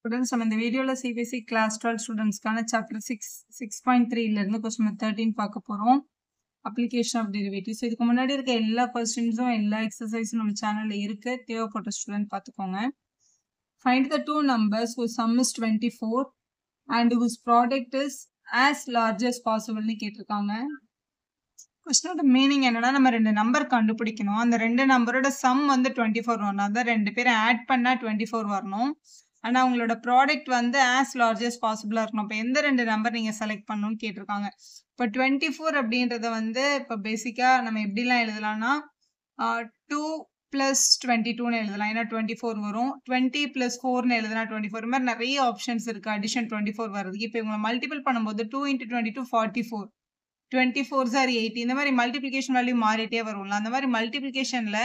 Students, நம்ம இந்த வீடியோல CBSE கிளாஸ் 12 ஸ்டூடெண்ட்ஸ்க்கான சாப்டர் 6.3ல இருந்து கொஸ்டின் 13 பார்க்க போறோம். Application of derivatives. இதுக்கு முன்னாடி இருக்க எல்லா கொஸ்டின்ஸும் எல்லா எக்ஸசைஸும் நம்ம சேனல்ல இருக்கு. தேவைப்பட்ட ஸ்டூடெண்ட் பார்த்துக்கோங்க. Find the two numbers whose sum is 24 and whose product is as large as possible னு கேட்டிருக்காங்க. கொஸ்டினோட மீனிங் என்னன்னா, நம்ம ரெண்டு நம்பர் கண்டுபிடிக்கணும். அந்த ரெண்டு நம்பரோட சம் வந்து 24 வரணும். அதான் ரெண்டு பேரும் ஆட் பண்ணா 24 வரணும். ஆனா உங்களோட ப்ராடக்ட் வந்து as large as possible இருக்கணும். இப்போ எந்த ரெண்டு நம்பர் நீங்க செலக்ட் பண்ணணும்னு கேட்டிருக்காங்க. இப்போ 24 அப்படின்றத வந்து இப்போ பேசிக்கா நம்ம எப்படிலாம் எழுதலாம்னா 2 + 22ன்னு எழுதலாம். ஏன்னா 24 வரும். 20 + 4ன்னு எழுதுனா 24. இந்த மாதிரி நிறைய ஆப்ஷன்ஸ் இருக்கு அடிஷன் 24 வருதுக்கு. இப்போ இவங்களை மல்டிபிள் பண்ணும்போது 2 × 22 44, 24s are 80. இந்த மாதிரி மல்டிபிளிகேஷன் வேல்யூ மாறிட்டே வரும்ல. அந்த மாதிரி மல்டிபிளிகேஷன்ல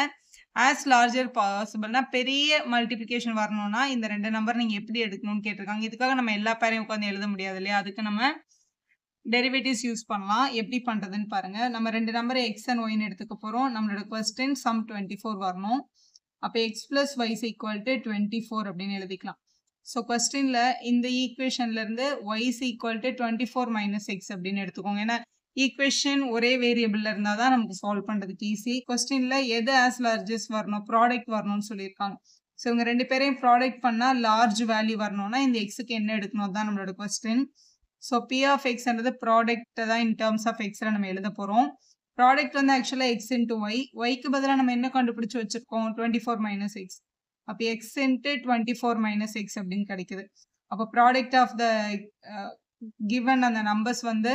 as larger possibleனா பெரிய மல்டிபிளிகேஷன் வரணும்னா இந்த ரெண்டு நம்பர் நீங்க எப்படி எடுக்கணும்னு கேட்டிருக்காங்க. இதுக்காக நம்ம எல்லா பேரையும் உட்காந்து எழுத முடியாது இல்லையா? அதுக்கு நம்ம டெரிவேட்டிவ்ஸ் யூஸ் பண்ணலாம். எப்படி பண்றதுன்னு பாருங்க. நம்ம ரெண்டு நம்பரை x and y ன்னு எடுத்துக்க போறோம். நம்மளோட கொஸ்டின் சம் 24 வரணும். அப்ப x + y = 24 அப்படின்னு எழுதிக்கலாம். ஸோ கொஸ்டின்ல இந்த ஈக்குவேஷன்ல இருந்து y = 24 - x அப்படின்னு எடுத்துக்கோங்க. ஏன்னா ஈக்குவேஷன் ஒரே வேரியபிள்ல இருந்தா தான் நமக்கு சால்வ் பண்றதுக்கு ஈஸி. கொஸ்டின்ல எது as largest வரணும், ப்ராடக்ட் வரணும்னு சொல்லியிருக்காங்க. ஸோ இவங்க ரெண்டு பேரையும் ப்ராடக்ட் பண்ணா லார்ஜ் வேல்யூ வரணும்னா இந்த எக்ஸுக்கு என்ன எடுக்கணும், அதுதான் நம்மளோட question. So P of x என்றது ப்ராடக்ட் தான் இன் டேர்ம்ஸ் ஆஃப் எக்ஸ்ல நம்ம எழுத போறோம். ப்ராடக்ட் வந்து ஆக்சுவலா x × y. yக்கு பதிலாக நம்ம என்ன கண்டுபிடிச்சு வச்சிருக்கோம், 24 - x. அப்போ x × 24 - x அப்படின்னு கிடைக்குது. அப்போ ப்ராடக்ட் ஆஃப் த கிவன் அந்த நம்பர்ஸ் வந்து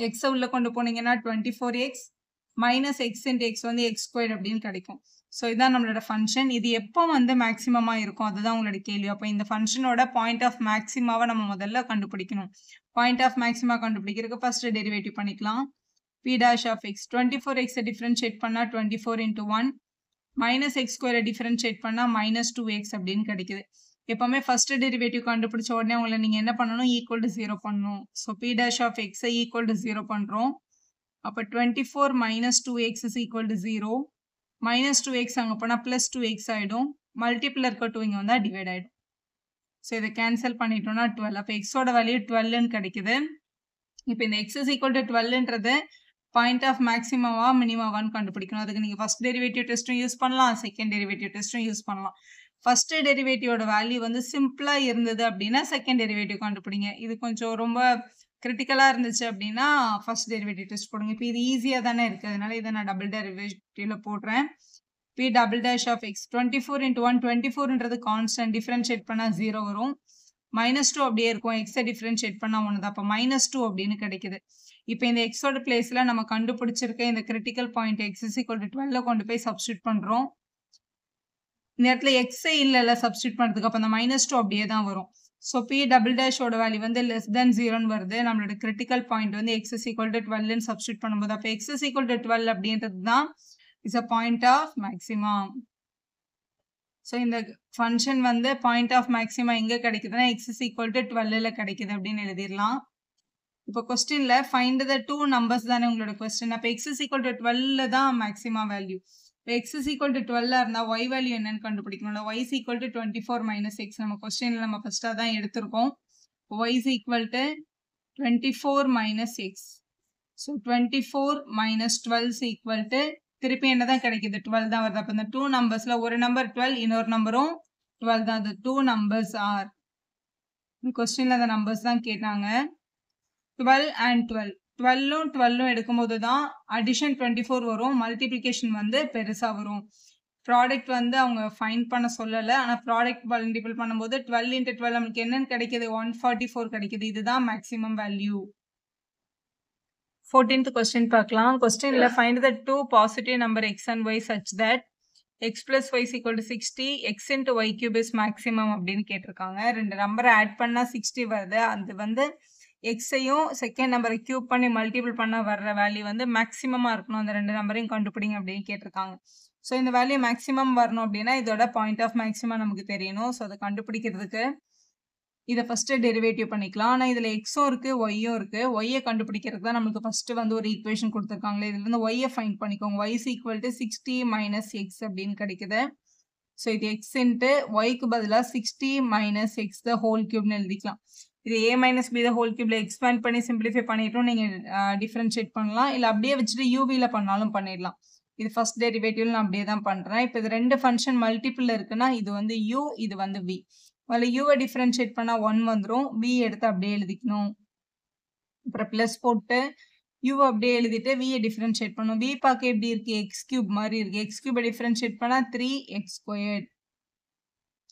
x உள்ள கொண்டு போனீங்கன்னா 24x - x × x வந்து x² அப்படின்னு கிடைக்கும். ஸோ இதான் நம்மளோட ஃபங்க்ஷன். இது எப்போ வந்து மேக்ஸிமமா இருக்கும், அதுதான் உங்களோட கேள்வி. அப்போ இந்த ஃபங்க்ஷனோட பாயிண்ட் ஆஃப் மேக்ஸிமாவை நம்ம முதல்ல கண்டுபிடிக்கணும். பாயிண்ட் ஆஃப் மேக்ஸிமா கண்டுபிடிக்கிறதுக்கு ஃபர்ஸ்ட் டெரிவேட்டிவ் பண்ணிக்கலாம். P' of x 24x differentiate பண்ணா 24 × 1 - x² டிஃபரன்ஷியேட் பண்ணா -2x அப்படின்னு கிடைக்குது. எப்பவுமே ஃபர்ஸ்ட் டெரிவேட்டிவ் கண்டுபிடிச்ச உடனே உங்களை நீங்க என்ன பண்ணணும், = 0 பண்ணணும். ஸோ P' of x = 0 பண்றோம். அப்போ 24 - 2x = 0. -2x அங்க போனா +2x ஆயிடும். மல்டிபிள் இருக்க 2 இங்க வந்தா டிவைட் ஆயிடும். ஸோ இதை கேன்சல் பண்ணிட்டோம்னா 12. அப்போ எக்ஸோட வேல்யூ 12ன்னு கிடைக்குது. இப்போ இந்த x = 12ன்றது பாயிண்ட் ஆஃப் மேக்ஸிமாவா மினிமாவான்னு கண்டுபிடிக்கணும். அதுக்கு நீங்க ஃபர்ஸ்ட் டெரிவேட்டிவ் டெஸ்ட்டும் யூஸ் பண்ணலாம், செகண்ட் டெரிவேட்டிவ் டெஸ்ட்டும் யூஸ் பண்ணலாம். ஃபர்ஸ்ட் டெரிவேட்டிவோட வேல்யூ வந்து சிம்பிளா இருந்தது அப்படின்னா செகண்ட் டெரிவேட்டிவ் கண்டுபிடிங்க. இது கொஞ்சம் ரொம்ப கிரிட்டிக்கலா இருந்துச்சு அப்படின்னா ஃபர்ஸ்ட் டெரிவேட்டிவ் டெஸ்ட் போடுங்க. இப்போ இது ஈஸியா தானே இருக்கு, அதனால இதை நான் டபுள் டெரிவேட்டிவ்ல போடுறேன். P' of x 24 × 1 24ன்றது constant, differentiate பண்ணா 0 வரும். -2 அப்படியே இருக்கும், x டிஃபரன்ஷியேட் பண்ணா 1 தான். அப்போ -2 அப்படின்னு கிடைக்குது. இப்போ இந்த எக்ஸோட பிளேஸ்ல நம்ம கண்டுபிடிச்சிருக்க இந்த கிரிட்டிக்கல் பாயிண்ட் x = 12 கொண்டு போய் சப்ஸ்டியூட் பண்றோம். இந்த இடத்துல x இல்ல சப்ஸ்டியூட் பண்றதுக்கு, அப்ப அந்த -2 அப்படியே தான் வரும். ஸோ P' ஓட வேல்யூ வந்து <0 வருது. நம்மளோட கிரிட்டிக்கல் பாயிண்ட் வந்து x = 12ன்னு சப்ஸ்டியூட் பண்ணும்போது அப்போ x = 12 அப்படின்றது தான் is a point of maximum. So இந்த ஃபங்க்ஷன் வந்து பாயிண்ட் ஆஃப் மேக்ஸிமம் எங்க கிடைக்குதுன்னா x = 12ல கிடைக்குது அப்படின்னு எழுதிடலாம். இப்போ கொஸ்டின்ல ஃபைண்ட் த டூ நம்பர்ஸ் தானே உங்களோட கொஸ்டின். அப்போ x = 12 தான் மேக்ஸிமம் வேல்யூ. இப்போ x = 12 இருந்தா y வேல்யூ என்னன்னு கண்டுபிடிக்கணும். y = 24 - x. நம்ம கொஸ்டின்ல நம்ம ஃபர்ஸ்டா தான் எடுத்திருக்கோம். y = 24 - x. ஸோ 24 - 12 திருப்பி என்ன தான் கிடைக்குது, 12 தான் வருது. அப்போ இந்த டூ நம்பர்ஸ்ல ஒரு நம்பர் 12, இன்னொரு நம்பரும் 12 தான். அந்த டூ நம்பர்ஸ் ஆர், கொஸ்டின்ல அந்த நம்பர்ஸ் தான் கேட்டாங்க. 12 and 12. 12ம் 12ம் எடுக்கும்போது தான் அடிஷன் 24 வரும். மல்டிபிளிகேஷன் வந்து பெருசா வரும். ப்ராடக்ட் வந்து அவங்க ஃபைண்ட் பண்ண சொல்லல. ஆனா ப்ராடக்ட் மல்டிபிள் பண்ணும்போது 12 × 12 நமக்கு என்னன்னு கிடைக்குது, 144 கிடைக்குது. இதுதான் மேக்ஸிமம் வேல்யூ. 14th கொஸ்டின் பார்க்கலாம். கொஸ்டின்ல find the two positive number x and y such that x + y = 60, x × y³ is maximum அப்படின்னு கேட்டிருக்காங்க. ரெண்டு நம்பரை ஆட் பண்ணா 60 வருது. அது வந்து எக்ஸையும் செகண்ட் நம்பரை கியூப் பண்ணி மல்டிபிள் பண்ணா வர்ற வேல்யூ வந்து மேக்ஸிமமா இருக்கணும். அந்த ரெண்டு நம்பரையும் கண்டுபிடிங்க அப்படின்னு கேட்டிருக்காங்க. ஸோ இந்த வேல்யூ மேக்ஸிமம் வரணும் அப்படின்னா இதோட பாயிண்ட் ஆஃப் மேக்ஸிமம் நமக்கு தெரியணும். ஸோ அதை கண்டுபிடிக்கிறதுக்கு இதை ஃபர்ஸ்ட் டெரிவேட்டிவ் பண்ணிக்கலாம். ஆனால் இதில் எக்ஸும் இருக்கு, ஒய்யும் இருக்கு. ஒய்யை கண்டுபிடிக்கிறதுக்கு தான் நமக்கு ஃபர்ஸ்ட் வந்து ஒரு ஈக்குவேஷன் கொடுத்துருக்காங்களே, இதுல இருந்து ஒய்யை ஃபைண்ட் பண்ணிக்கோங்க. y = 60 - x அப்படின்னு கிடைக்குது. ஸோ இது எக்ஸ் இன்ட்டு ஒய்க்கு பதிலாக 60 மைனஸ் எக்ஸ் த ஹோல் கியூப்னு எழுதிக்கலாம். இது a minus B the whole கியூப்ல எக்ஸ்பேண்ட் பண்ணி சிம்பிளிஃபை பண்ணிட்டும் நீங்கள் டிஃப்ரென்ஷியேட் பண்ணலாம். இல்லை அப்படியே வச்சுட்டு யூவியில் பண்ணாலும் பண்ணிடலாம். இது ஃபர்ஸ்ட் டெரிவேட்டிவ் நான் அப்படியே தான் பண்ணுறேன். இப்போ இது ரெண்டு ஃபங்க்ஷன் மல்டிபிள் இருக்குன்னா இது வந்து u, இது வந்து v. அதில் யூவை டிஃப்ரென்ஷியேட் பண்ணால் 1 வந்துடும். v எடுத்து அப்படியே எழுதிக்கணும். அப்புறம் ப்ளஸ் போட்டு u அப்படியே எழுதிட்டு v டிஃபரன்ஷியேட் பண்ணும். v பார்க்க எப்படி இருக்கு? எக்ஸ் கியூப் மாதிரி இருக்கு. எக்ஸ் கியூபை டிஃபரன்ஷியேட் பண்ணா 3x².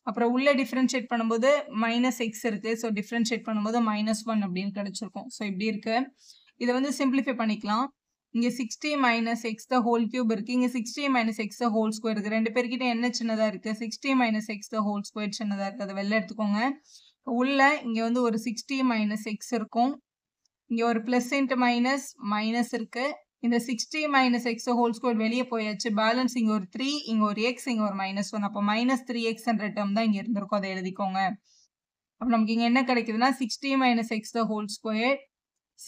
அப்புறம் உள்ள டிஃபரன்ஷியேட் பண்ணும்போது மைனஸ் எக்ஸ் இருக்கு. ஸோ டிஃபரன்ஷியேட் பண்ணும்போது -1 அப்படின்னு கிடைச்சிருக்கும். ஸோ இப்படி இருக்கு. இதை வந்து சிம்பிளிஃபை பண்ணிக்கலாம். இங்க 60 minus X the whole cube இருக்கு. இங்க 60 minus X the whole square இருக்கு. ரெண்டு பேர்கிட்ட என்ன சின்னதா இருக்கு? 60 minus X the whole square சின்னதா இருக்கு. அதை வெளில எடுத்துக்கோங்க. உள்ள இங்க வந்து ஒரு 60 மைனஸ் எக்ஸ் இருக்கும். இங்க ஒரு பிளஸ் இன்ட்டு மைனஸ் இருக்கு. இந்த 60 மைனஸ் எக்ஸ் ஹோல் ஸ்கொயர் வெளியே போயாச்சு. பேலன்ஸ் இங்க ஒரு 3, இங்க ஒரு எக்ஸ், இங்க ஒரு -1. அப்போ -3x என்ற டேர்ம் தான் இங்க இருந்திருக்கும். அதை எழுதிக்கோங்க. அப்போ நமக்கு இங்க என்ன கிடைக்குதுன்னா 60 minus X whole square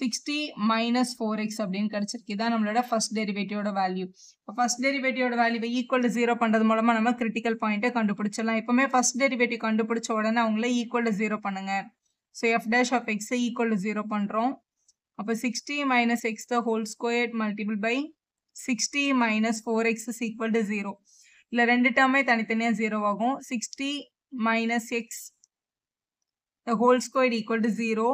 60 minus 4x அப்படின்னு கிடைச்சிருக்கு. இதான் நம்மளோட ஃபர்ஸ்ட் டெரிவேட்டிவோட வேல்யூ. இப்போ ஃபர்ஸ்ட் டெரிவேட்டிவோட வேல்யூவை ஈக்குவல் டு 0 பண்றது மூலமா நம்ம கிரிட்டிக்கல் பாயிண்ட்டை கண்டுபிடிச்சிடலாம். எப்பவுமே ஃபர்ஸ்ட் டெரிவேட்டிவ் கண்டுபிடிச்ச உடனே அவங்கள ஈக்குவல் டு 0 பண்ணுங்க. So f dash of x equal to 0 பண்றோம். அப்போ 60 minus x the whole squared multiple by 60 minus 4x is equal to 0. இல்லை ரெண்டு டேர்மே தனித்தனியாக 0 ஆகும். 60 minus x the whole squared equal to 0.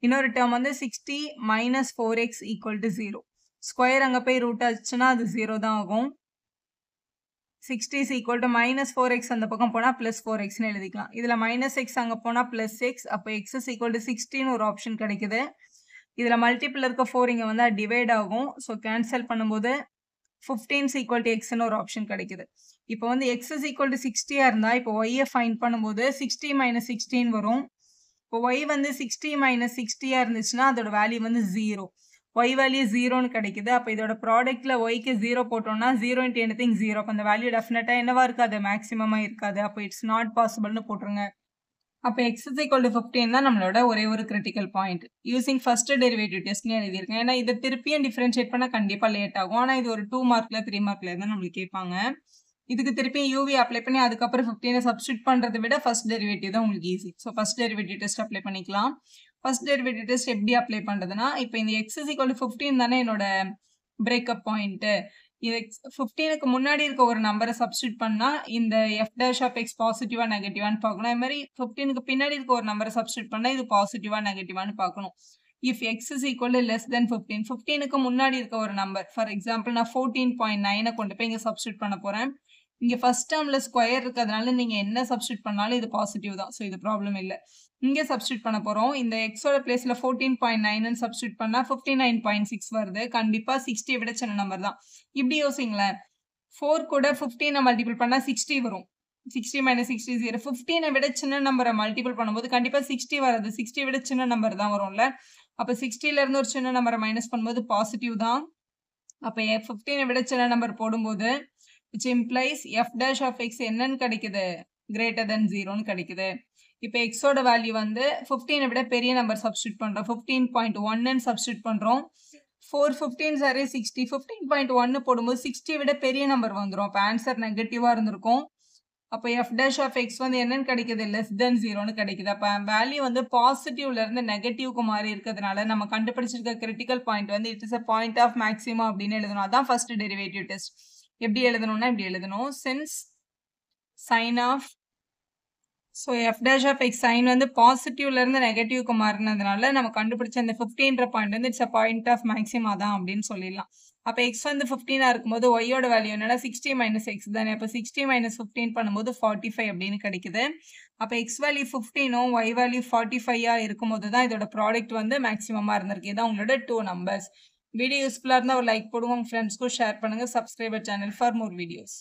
இன்னொரு டேர்ம் வந்து 60 minus 4x equal to 0. Square அங்கே போய் ரூட் ஆச்சுன்னா அது 0 தான் ஆகும். 60 is equal to minus 4x அந்த பக்கம் போனால் plus 4xன்னு எழுதிக்கலாம். இதில் minus x அங்கே போனால் plus x. அப்போ x is equal to 60 ஒரு ஆப்ஷன் கிடைக்குது. இதில் மல்டிபிள் இருக்க 4 இங்கே வந்து டிவைட் ஆகும். ஸோ கேன்சல் பண்ணும்போது 15 is equal to xன்னு ஒரு ஆப்ஷன் கிடைக்குது. இப்போ வந்து x is equal to 60 இருந்தால் இப்போ y ஃபைண்ட் பண்ணும்போது 60 minus 16 வரும். இப்போ y வந்து 60 minus 60 இருந்துச்சுன்னா அதோட வேல்யூ வந்து 0. y வேல்யூ 0ன்னு கிடைக்குது. அப்போ இதோட ப்ராடக்ட்ல yக்கு 0 போட்டோம்னா 0 into anything 0. அப்போ அந்த வேல்யூ டெஃபினட்டாக என்னவா இருக்காது? மேக்ஸிமமாக இருக்காது. அப்போ இட்ஸ் நாட் பாசிபிள்னு போட்டுருங்க. அப்போ x is equal to 15 தான் நம்மளோட ஒரே ஒரு critical point. Using first derivative டெஸ்ட்னு எழுதியிருக்கேன். ஏன்னா இதை திருப்பியும் டிஃபரன்ஷியேட் பண்ண கண்டிப்பாக லேட் ஆகும். ஆனால் இது ஒரு 2 மார்க்ல 3 மார்க்ல தான் நம்மளுக்கு கேட்பாங்க. இதுக்கு திருப்பி யூவி அப்ளை பண்ணி அதுக்கப்புறம் 15 சப்ஸ்டியூட் பண்ணுறதை விட ஃபர்ஸ்ட் டெரிவேட்டிவ் தான் உங்களுக்கு easy. So first derivative test apply பண்ணிக்கலாம். ஃபர்ஸ்ட் டெரிவேட்டிவ் டெஸ்ட் எப்படி அப்ளை பண்ணுறதுன்னா, இப்போ இந்த x is equal to 15 தானே என்னோட பிரேக்கப் பாயிண்ட்டு. இது 15க்கு முன்னாடி இருக்க ஒரு நம்பரை சப்ஸ்டியூட் பண்ணா இந்த f dash of x பாசிட்டிவா நெகட்டிவான்னு பார்க்கணும். அது மாதிரி 15க்கு பின்னாடி இருக்க ஒரு நம்பரை சப்ஸ்டியூட் பண்ணா இது பாசிட்டிவா நெகட்டிவான்னு பார்க்கணும். If x is equal to less than 15, 15க்கு முன்னாடி இருக்க ஒரு நம்பர், ஃபார் எக்ஸாம்பிள் நான் 14.9 கொண்டு போய் இங்க சப்ஸ்டியூட் பண்ண போறேன். இங்க ஃபர்ஸ்ட் டேர்ம்ல ஸ்கொயர் இருக்கிறதுனால நீங்க என்ன சப்ஸ்டியூட் பண்ணாலும் இது பாசிட்டிவ் தான். ஸோ இது ப்ராப்ளம் இல்லை. இங்க சப்ஸ்டியூட் பண்ண போறோம். இந்த எக்ஸோட பிளேஸ்ல 14.9 சப்ஸ்டியூட் பண்ணா 59.6 வருது. கண்டிப்பா 60 விட சின்ன நம்பர் தான். இப்படி யோசிங்களேன். 4 கூட 15 மல்டிபிள் பண்ணா 60 வரும். 60 minus 60 0. 15 விட சின்ன நம்பரை மல்டிபிள் பண்ணும்போது கண்டிப்பா 60 வராது. 60 விட சின்ன நம்பர் தான் வரும்ல. அப்ப 60ல இருந்து ஒரு சின்ன நம்பரை மைனஸ் பண்ணும்போது பாசிட்டிவ் தான். அப்ப 15 விட சின்ன நம்பர் போடும்போது which implies f dash of x என்னன்னு கிடைக்குது? greater than 0ன்னு கிடைக்குது. இப்போ எக்ஸோட வேல்யூ வந்து 15 விட பெரிய நம்பர் சப்ஸ்டியூட் பண்றோம். 15.1 சப்ஸ்டியூட் பண்றோம். 4 15 சாரே 60. 15.1 போடும்போது 60 விட பெரிய நம்பர் வந்துடும். அப்போ ஆன்சர் நெகட்டிவா இருந்திருக்கும். அப்போ f dash of x வந்து என்னன்னு கிடைக்குது? less than 0ன்னு கிடைக்குது. அப்போ வேல்யூ வந்து பாசிட்டிவ்ல இருந்து நெகட்டிவ்க்கு மாறி இருக்கிறதுனால நம்ம கண்டுபிடிச்சிருக்க கிரிட்டிக்கல் பாயிண்ட் வந்து it is a point of maximum அப்படின்னு எழுதணும். அதான் ஃபர்ஸ்ட் டெரிவேட்டிவ் டெஸ்ட். எப்படி எழுதணும்னா இப்படி எழுதணும். since sin of so f dash of x sign வந்து பாசிட்டிவ்ல இருந்து நெகட்டிவ்க்கு மாறினதுனால நம்ம கண்டுபிடிச்ச இந்த 15ன்ற பாயிண்ட் வந்து it's a point of maxima தான் அப்படின்னு சொல்லிடலாம். அப்போ x வந்து 15 இருக்கும்போது y-யோட வேல்யூ என்னன்னா 60 மைனஸ் எக்ஸ் தானே. அப்போ 60 மைனஸ் 15 பண்ணும்போது 45 அப்படின்னு கிடைக்குது. அப்போ x வேல்யூ 15ம் y வேல்யூ 45 இருக்கும்போது தான் இதோட ப்ராடக்ட் வந்து மேக்ஸிமமாக இருந்திருக்கு. இதான் உங்களோட 2 நம்பர்ஸ். வீடியோ யூஸ்ஃபுல்லாக இருந்தால் ஒரு லைக் போடுங்க, உங்கள் ஃப்ரெண்ட்ஸ்க்கும் ஷேர் பண்ணுங்கள். Subscriber channel for more videos.